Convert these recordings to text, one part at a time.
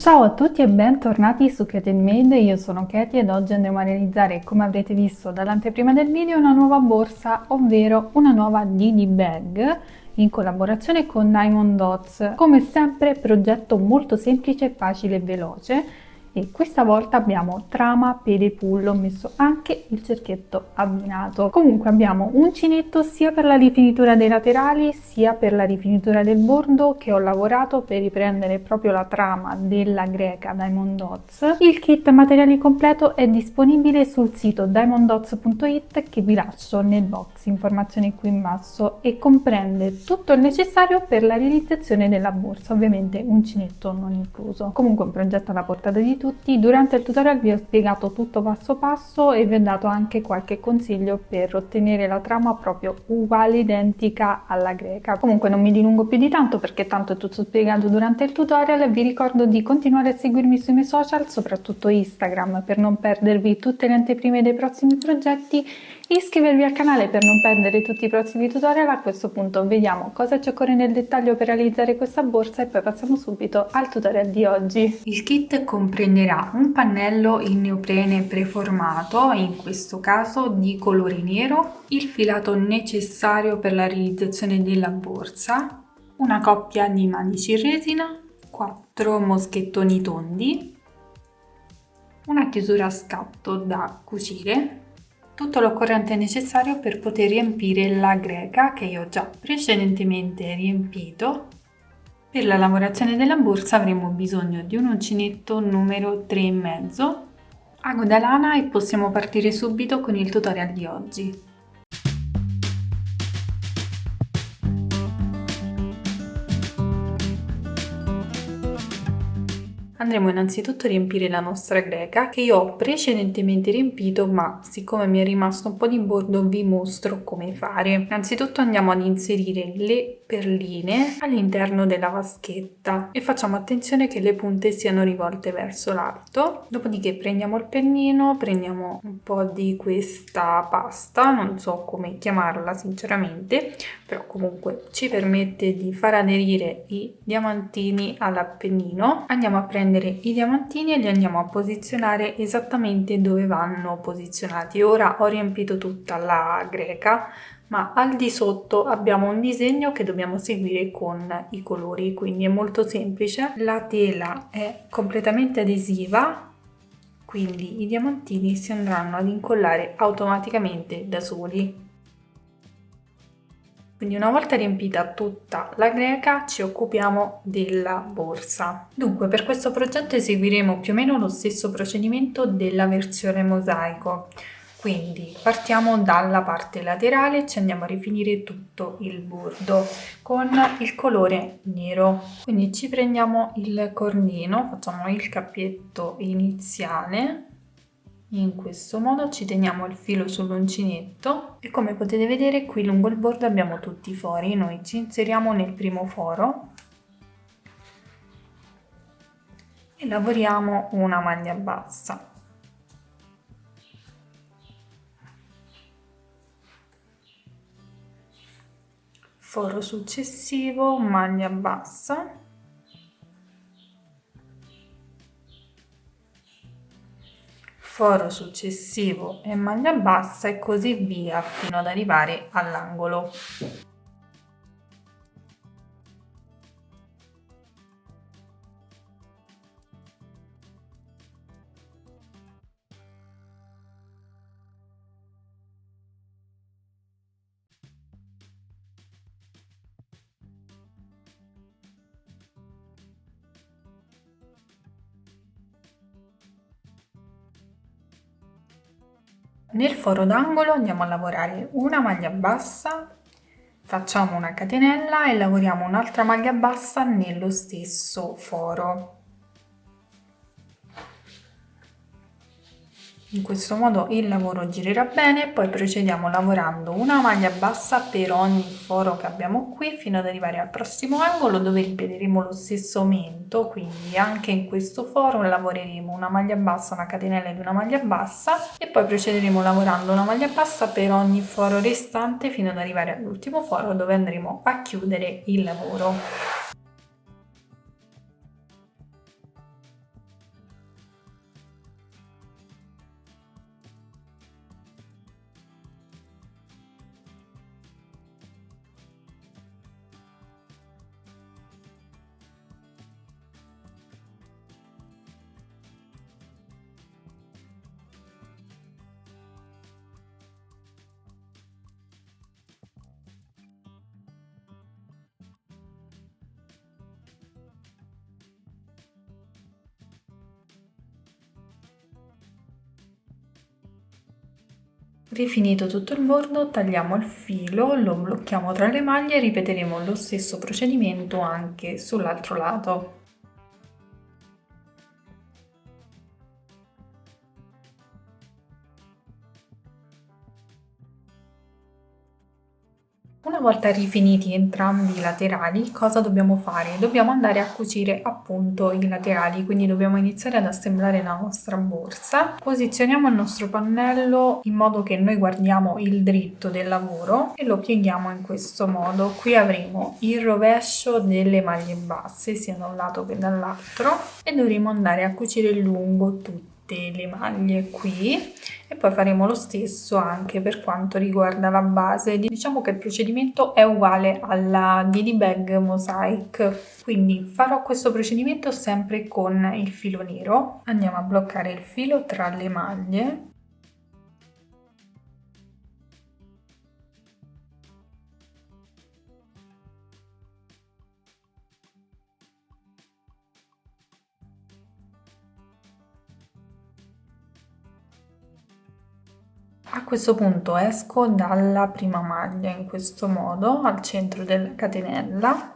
Ciao a tutti e bentornati su Katie Made, io sono Katie ed oggi andremo a realizzare, come avrete visto dall'anteprima del video, una nuova borsa, ovvero una nuova Didi Bag in collaborazione con Diamond Dots. Come sempre progetto molto semplice, facile e veloce, e questa volta abbiamo trama, pede pull, ho messo anche il cerchietto abbinato. Comunque abbiamo uncinetto sia per la rifinitura dei laterali sia per la rifinitura del bordo, che ho lavorato per riprendere proprio la trama della greca Diamond Dots. Il kit materiali completo è disponibile sul sito diamonddots.it, che vi lascio nel box informazioni qui in basso, e comprende tutto il necessario per la realizzazione della borsa, ovviamente uncinetto non incluso. Comunque un progetto alla portata di tutti. Durante il tutorial vi ho spiegato tutto passo passo e vi ho dato anche qualche consiglio per ottenere la trama proprio uguale, identica alla greca. Comunque non mi dilungo più di tanto perché tanto è tutto spiegato durante il tutorial. Vi ricordo di continuare a seguirmi sui miei social, soprattutto Instagram, per non perdervi tutte le anteprime dei prossimi progetti. Iscrivervi al canale per non perdere tutti i prossimi tutorial. A questo punto vediamo cosa ci occorre nel dettaglio per realizzare questa borsa e poi passiamo subito al tutorial di oggi. Il kit comprenderà un pannello in neoprene preformato, in questo caso di colore nero, il filato necessario per la realizzazione della borsa, una coppia di manici in resina, 4 moschettoni tondi, una chiusura a scatto da cucire, tutto l'occorrente necessario per poter riempire la greca che io ho già precedentemente riempito. Per la lavorazione della borsa avremo bisogno di un uncinetto numero 3,5, ago da lana, e possiamo partire subito con il tutorial di oggi. Andremo innanzitutto a riempire la nostra greca, che io ho precedentemente riempito, ma siccome mi è rimasto un po' di bordo vi mostro come fare. Innanzitutto andiamo ad inserire le perline all'interno della vaschetta e facciamo attenzione che le punte siano rivolte verso l'alto. Dopodiché prendiamo il pennino, prendiamo un po' di questa pasta, non so come chiamarla sinceramente, però comunque ci permette di far aderire i diamantini all'appennino. Andiamo a prendere i diamantini e li andiamo a posizionare esattamente dove vanno posizionati. Ora ho riempito tutta la greca, ma al di sotto abbiamo un disegno che dobbiamo seguire con i colori, quindi è molto semplice. La tela è completamente adesiva, quindi i diamantini si andranno ad incollare automaticamente da soli. Quindi una volta riempita tutta la greca ci occupiamo della borsa. Dunque per questo progetto eseguiremo più o meno lo stesso procedimento della versione mosaico. Quindi partiamo dalla parte laterale e ci andiamo a rifinire tutto il bordo con il colore nero. Quindi ci prendiamo il cornino, facciamo il cappietto iniziale. In questo modo ci teniamo il filo sull'uncinetto e come potete vedere qui lungo il bordo abbiamo tutti i fori. Noi ci inseriamo nel primo foro e lavoriamo una maglia bassa. Foro successivo, maglia bassa. Foro successivo e maglia bassa, e così via fino ad arrivare all'angolo. Nel foro d'angolo andiamo a lavorare una maglia bassa, facciamo una catenella e lavoriamo un'altra maglia bassa nello stesso foro. In questo modo il lavoro girerà bene, poi procediamo lavorando una maglia bassa per ogni foro che abbiamo qui fino ad arrivare al prossimo angolo, dove ripeteremo lo stesso aumento. Quindi anche in questo foro lavoreremo una maglia bassa, una catenella ed una maglia bassa, e poi procederemo lavorando una maglia bassa per ogni foro restante fino ad arrivare all'ultimo foro, dove andremo a chiudere il lavoro. Rifinito tutto il bordo, tagliamo il filo, lo blocchiamo tra le maglie e ripeteremo lo stesso procedimento anche sull'altro lato. Una volta rifiniti entrambi i laterali, cosa dobbiamo fare? Dobbiamo andare a cucire appunto i laterali, quindi dobbiamo iniziare ad assemblare la nostra borsa. Posizioniamo il nostro pannello in modo che noi guardiamo il dritto del lavoro e lo pieghiamo in questo modo. Qui avremo il rovescio delle maglie basse, sia da un lato che dall'altro, e dovremo andare a cucire lungo tutte le maglie qui, e poi faremo lo stesso anche per quanto riguarda la base. Diciamo che il procedimento è uguale alla Didi Bag Mosaic, quindi farò questo procedimento sempre con il filo nero. Andiamo a bloccare il filo tra le maglie. A questo punto esco dalla prima maglia in questo modo al centro della catenella,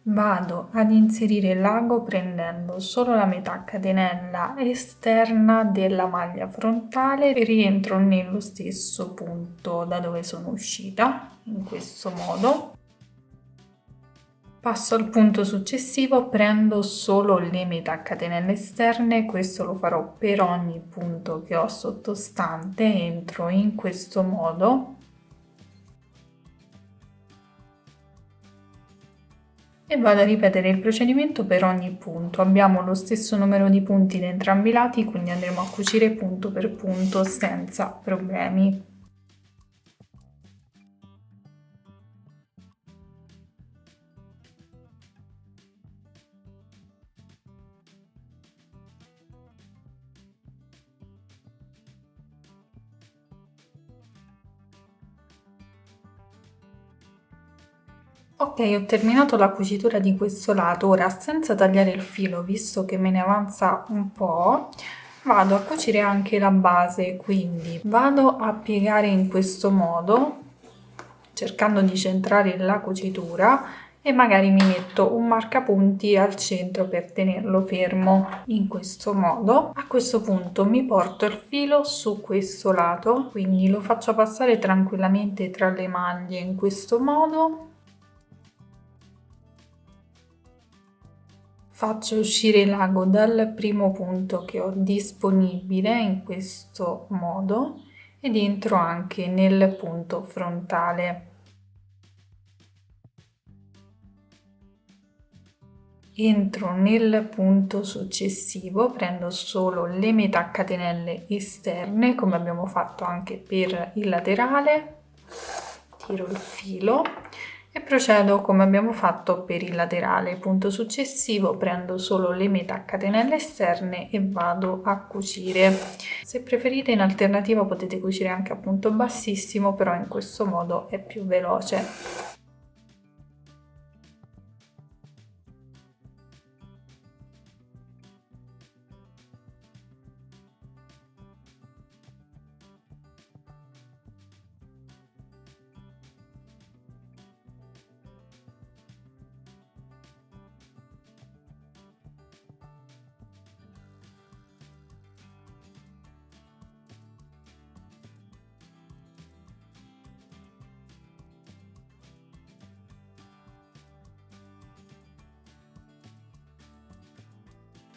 vado ad inserire l'ago prendendo solo la metà catenella esterna della maglia frontale e rientro nello stesso punto da dove sono uscita, in questo modo. Passo al punto successivo, prendo solo le metà catenelle esterne, questo lo farò per ogni punto che ho sottostante, entro in questo modo e vado a ripetere il procedimento per ogni punto. Abbiamo lo stesso numero di punti da entrambi i lati, quindi andremo a cucire punto per punto senza problemi. Ok, ho terminato la cucitura di questo lato. Ora, senza tagliare il filo, visto che me ne avanza un po', vado a cucire anche la base, quindi vado a piegare in questo modo, cercando di centrare la cucitura, e magari mi metto un marcapunti al centro per tenerlo fermo in questo modo. A questo punto mi porto il filo su questo lato, quindi lo faccio passare tranquillamente tra le maglie in questo modo. Faccio uscire l'ago dal primo punto che ho disponibile in questo modo ed entro anche nel punto frontale. Entro nel punto successivo, prendo solo le metà catenelle esterne come abbiamo fatto anche per il laterale, tiro il filo e procedo come abbiamo fatto per il laterale. Punto successivo, prendo solo le metà catenelle esterne e vado a cucire. Se preferite in alternativa potete cucire anche a punto bassissimo, però in questo modo è più veloce.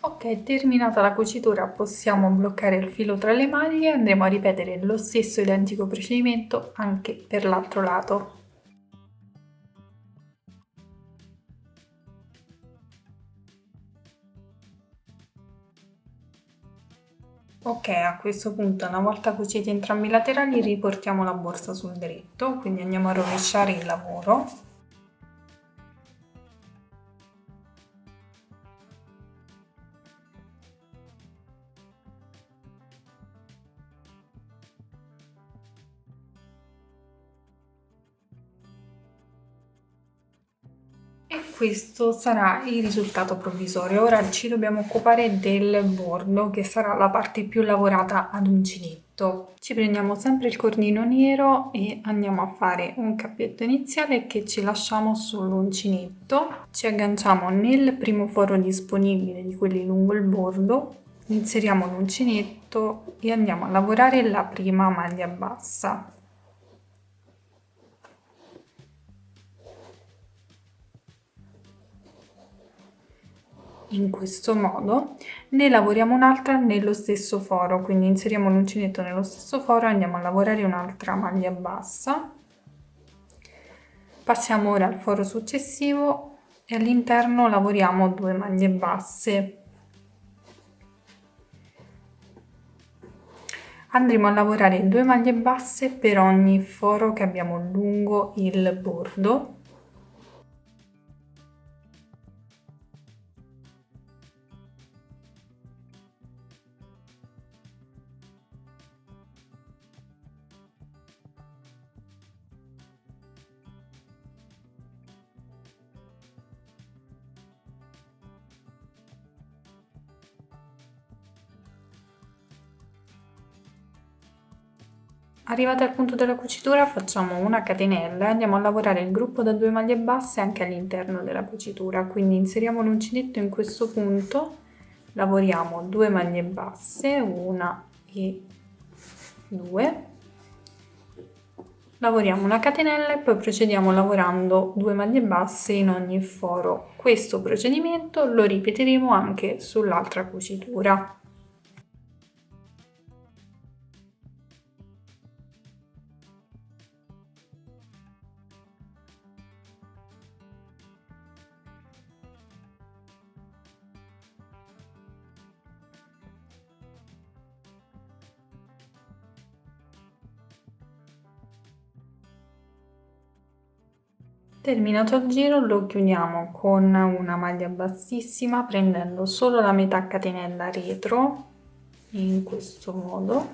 Ok, terminata la cucitura possiamo bloccare il filo tra le maglie e andremo a ripetere lo stesso identico procedimento anche per l'altro lato. Ok, a questo punto una volta cuciti entrambi i laterali riportiamo la borsa sul dritto, quindi andiamo a rovesciare il lavoro. E questo sarà il risultato provvisorio. Ora ci dobbiamo occupare del bordo, che sarà la parte più lavorata ad uncinetto. Ci prendiamo sempre il cornino nero e andiamo a fare un cappetto iniziale che ci lasciamo sull'uncinetto. Ci agganciamo nel primo foro disponibile di quelli lungo il bordo, inseriamo l'uncinetto e andiamo a lavorare la prima maglia bassa. In questo modo ne lavoriamo un'altra nello stesso foro, quindi inseriamo l'uncinetto nello stesso foro e andiamo a lavorare un'altra maglia bassa. Passiamo ora al foro successivo e all'interno lavoriamo 2 maglie basse. Andremo a lavorare 2 maglie basse per ogni foro che abbiamo lungo il bordo. Arrivati al punto della cucitura facciamo una catenella e andiamo a lavorare il gruppo da 2 maglie basse anche all'interno della cucitura, quindi inseriamo l'uncinetto in questo punto, lavoriamo 2 maglie basse, 1 e 2, lavoriamo una catenella e poi procediamo lavorando 2 maglie basse in ogni foro. Questo procedimento lo ripeteremo anche sull'altra cucitura. Terminato il giro lo chiudiamo con una maglia bassissima prendendo solo la metà catenella retro in questo modo.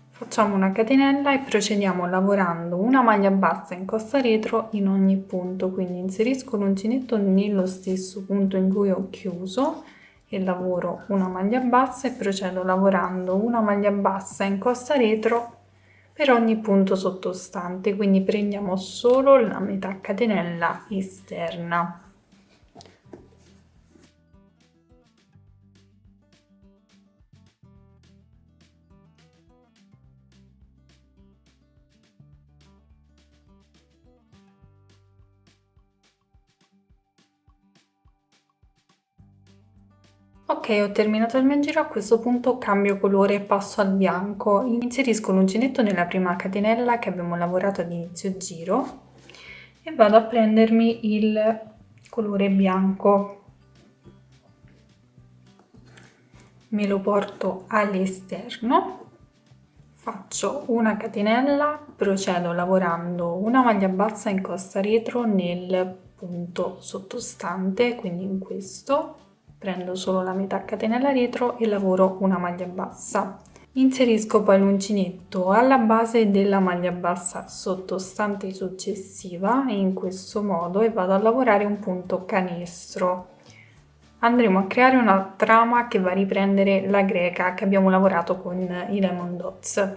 Facciamo una catenella e procediamo lavorando una maglia bassa in costa retro in ogni punto, quindi inserisco l'uncinetto nello stesso punto in cui ho chiuso e lavoro una maglia bassa e procedo lavorando una maglia bassa in costa retro per ogni punto sottostante, quindi prendiamo solo la metà catenella esterna. Ok, ho terminato il mio giro, a questo punto cambio colore e passo al bianco. Inserisco l'uncinetto nella prima catenella che abbiamo lavorato ad inizio giro e vado a prendermi il colore bianco. Me lo porto all'esterno, faccio una catenella, procedo lavorando una maglia bassa in costa retro nel punto sottostante, quindi in questo. Prendo solo la metà catenella retro e lavoro una maglia bassa. Inserisco poi l'uncinetto alla base della maglia bassa sottostante successiva in questo modo e vado a lavorare un punto canestro. Andremo a creare una trama che va a riprendere la greca che abbiamo lavorato con i lemon dots.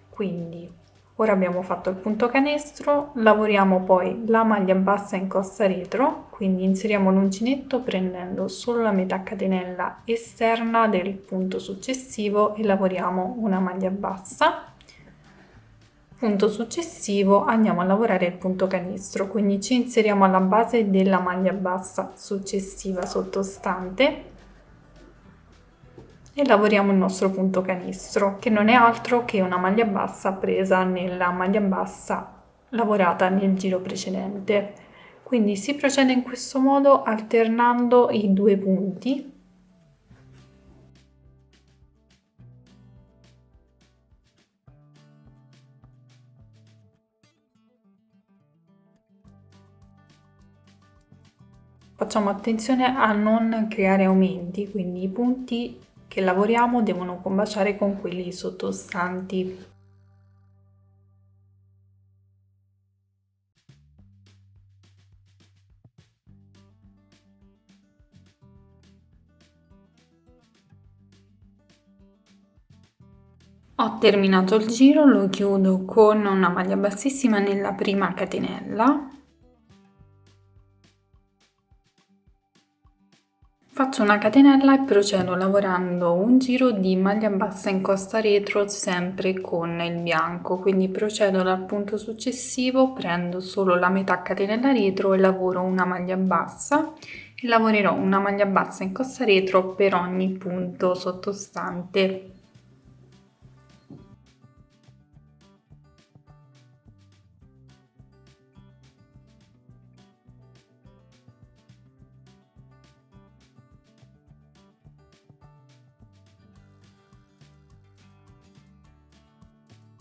Quindi ora abbiamo fatto il punto canestro, lavoriamo poi la maglia bassa in costa retro, quindi inseriamo l'uncinetto prendendo solo la metà catenella esterna del punto successivo e lavoriamo una maglia bassa. Punto successivo andiamo a lavorare il punto canestro, quindi ci inseriamo alla base della maglia bassa successiva sottostante e lavoriamo il nostro punto canestro, che non è altro che una maglia bassa presa nella maglia bassa lavorata nel giro precedente. Quindi si procede in questo modo alternando i 2 punti. Facciamo attenzione a non creare aumenti, quindi i punti che lavoriamo devono combaciare con quelli sottostanti. Ho terminato il giro, lo chiudo con una maglia bassissima nella prima catenella. Faccio una catenella e procedo lavorando un giro di maglia bassa in costa retro sempre con il bianco, quindi procedo dal punto successivo, prendo solo la metà catenella retro e lavoro una maglia bassa e lavorerò una maglia bassa in costa retro per ogni punto sottostante.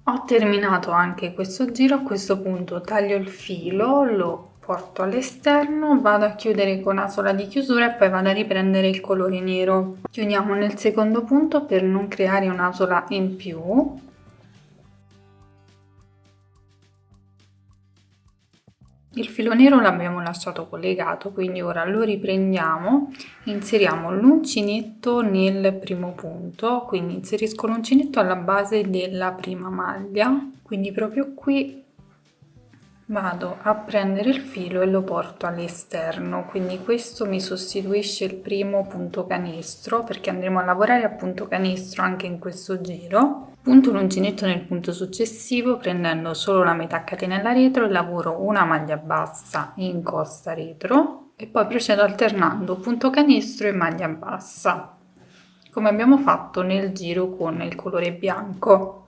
Ho terminato anche questo giro, a questo punto taglio il filo, lo porto all'esterno, vado a chiudere con asola di chiusura e poi vado a riprendere il colore nero. Chiudiamo nel secondo punto per non creare un'asola in più. Il filo nero l'abbiamo lasciato collegato, quindi ora lo riprendiamo, inseriamo l'uncinetto nel primo punto, quindi inserisco l'uncinetto alla base della prima maglia, quindi proprio qui vado a prendere il filo e lo porto all'esterno, quindi questo mi sostituisce il primo punto canestro perché andremo a lavorare a punto canestro anche in questo giro. Punto l'uncinetto nel punto successivo prendendo solo la metà catenella retro e lavoro una maglia bassa in costa retro e poi procedo alternando punto canestro e maglia bassa come abbiamo fatto nel giro con il colore bianco.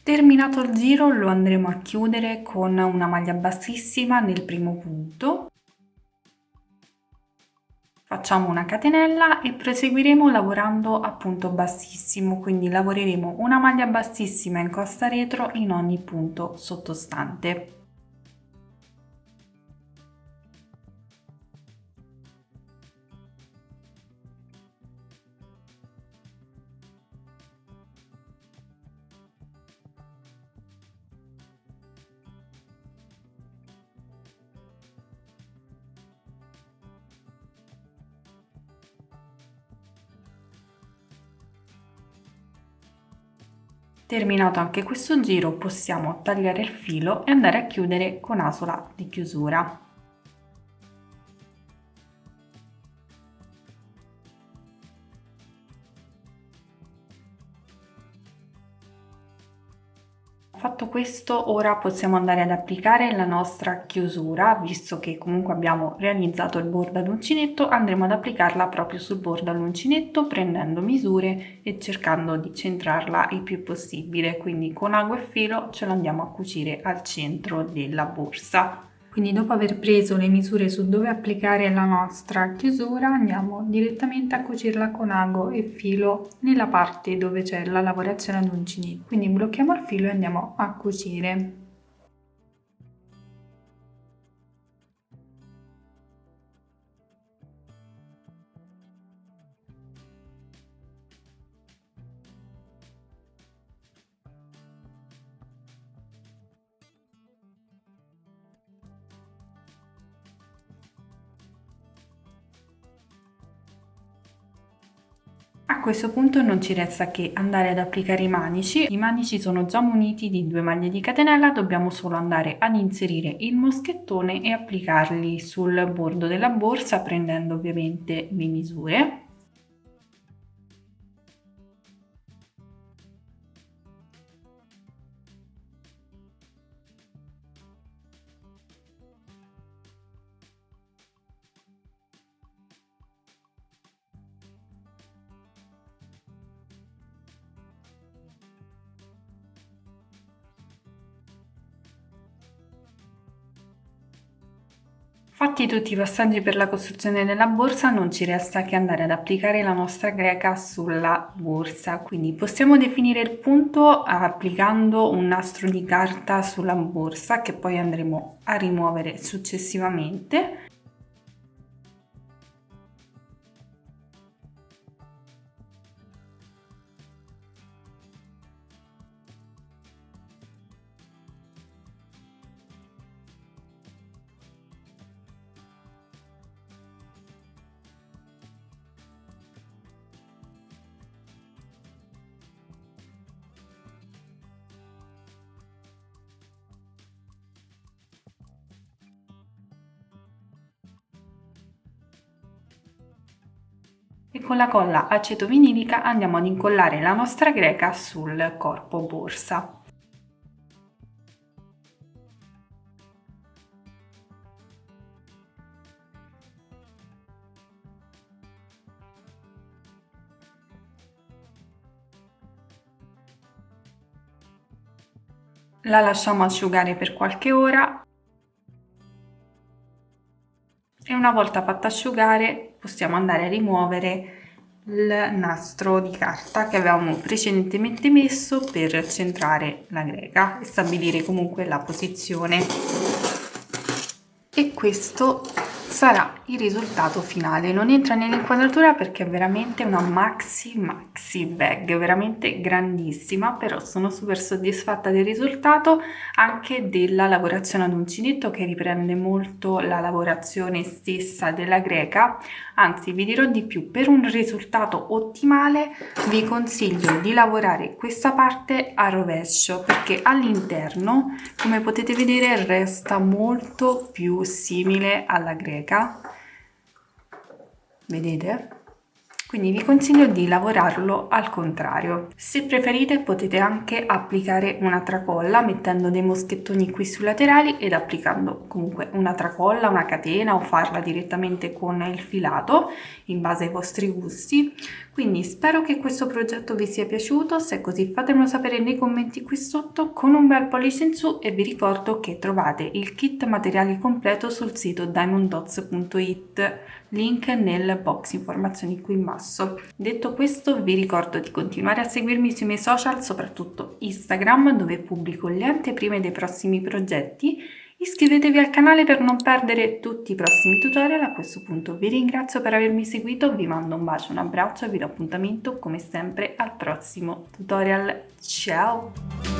Terminato il giro lo andremo a chiudere con una maglia bassissima nel primo punto. Facciamo una catenella e proseguiremo lavorando a punto bassissimo, quindi lavoreremo una maglia bassissima in costa retro in ogni punto sottostante. Terminato anche questo giro possiamo tagliare il filo e andare a chiudere con asola di chiusura. Fatto questo, ora possiamo andare ad applicare la nostra chiusura, visto che comunque abbiamo realizzato il bordo ad uncinetto, andremo ad applicarla proprio sul bordo all'uncinetto prendendo misure e cercando di centrarla il più possibile, quindi con ago e filo ce lo andiamo a cucire al centro della borsa. Quindi dopo aver preso le misure su dove applicare la nostra chiusura andiamo direttamente a cucirla con ago e filo nella parte dove c'è la lavorazione ad uncinetto. Quindi blocchiamo il filo e andiamo a cucire. A questo punto non ci resta che andare ad applicare i manici sono già muniti di 2 maglie di catenella, dobbiamo solo andare ad inserire il moschettone e applicarli sul bordo della borsa prendendo ovviamente le misure. Fatti tutti i passaggi per la costruzione della borsa, non ci resta che andare ad applicare la nostra greca sulla borsa. Quindi possiamo definire il punto applicando un nastro di carta sulla borsa che poi andremo a rimuovere successivamente. E con la colla acetovinilica andiamo ad incollare la nostra greca sul corpo borsa. La lasciamo asciugare per qualche ora e una volta fatta asciugare possiamo andare a rimuovere il nastro di carta che avevamo precedentemente messo per centrare la greca e stabilire comunque la posizione. E questo sarà il risultato finale. Non entra nell'inquadratura perché è veramente una maxi bag, veramente grandissima, però sono super soddisfatta del risultato, anche della lavorazione ad uncinetto che riprende molto la lavorazione stessa della greca. Anzi, vi dirò di più, per un risultato ottimale vi consiglio di lavorare questa parte a rovescio perché all'interno, come potete vedere, resta molto più simile alla greca, vedete? Quindi vi consiglio di lavorarlo al contrario. Se preferite potete anche applicare una tracolla mettendo dei moschettoni qui sui laterali ed applicando comunque una tracolla, una catena o farla direttamente con il filato in base ai vostri gusti. Quindi spero che questo progetto vi sia piaciuto, se è così fatemelo sapere nei commenti qui sotto con un bel pollice in su e vi ricordo che trovate il kit materiali completo sul sito diamonddots.it, link nel box informazioni qui in basso. Detto questo vi ricordo di continuare a seguirmi sui miei social, soprattutto Instagram dove pubblico le anteprime dei prossimi progetti. Iscrivetevi al canale per non perdere tutti i prossimi tutorial. A questo punto vi ringrazio per avermi seguito, vi mando un bacio, un abbraccio e vi do appuntamento come sempre al prossimo tutorial. Ciao!